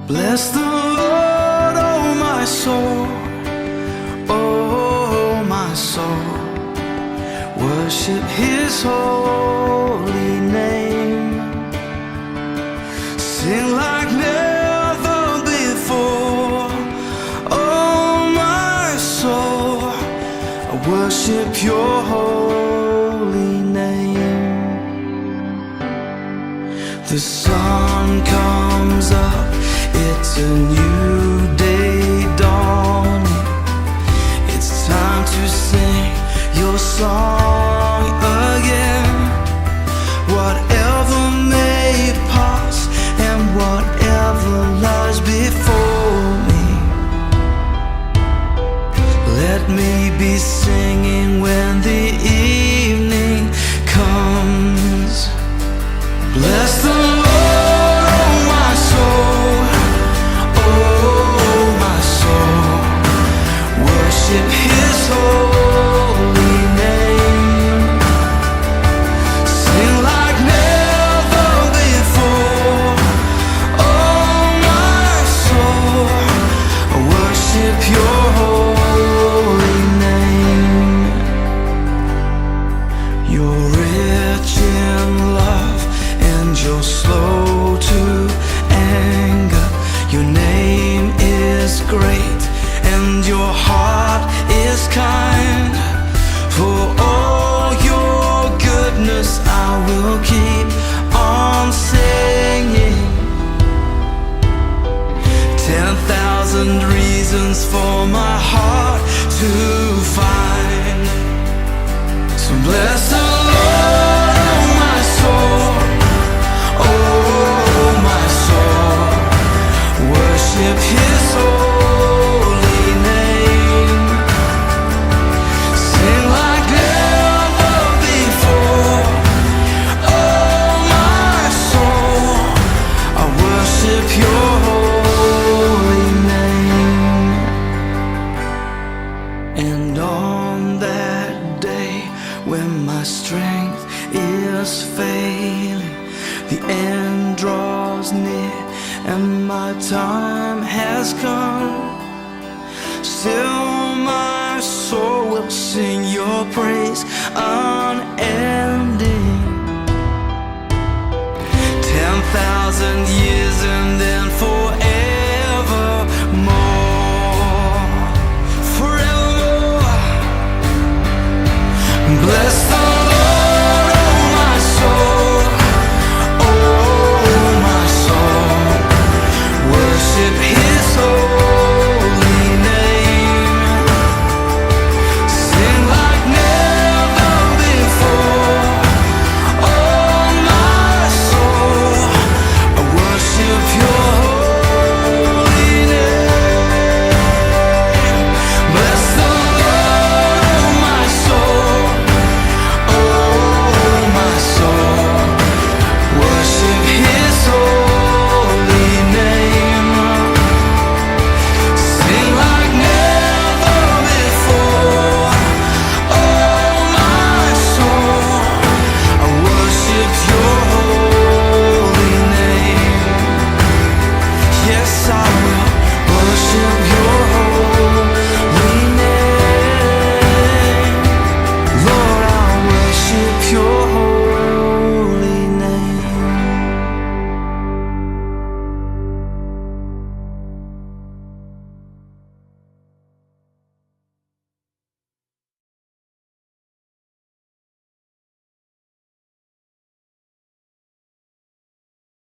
Bless the Lord, oh my soul, oh my soul. Worship His holy name. Sing like never before, oh my soul. I worship Your holy name. The sun comes up, it's a new day dawning. It's time to sing Your song again. Whatever may pass and whatever lies before me, let me be singing when the evening comes. Bless the Lord, oh my soul, oh my soul. Worship His holy name. Sing like never before, oh my soul. I worship Your holy name. You're rich in love and You're slow to anger. Your name is great and Your heart is kind. For all Your goodness I will keep on singing. 10,000 reasons for my heart to find. So bless the Lord, oh my soul, oh my soul. Worship His holy name. Sing like never before, oh my soul. I worship Your holy name. And on that day when my strength is failing, the end draws near and my time has come, still my soul will sing Your praise unending. 10,000 years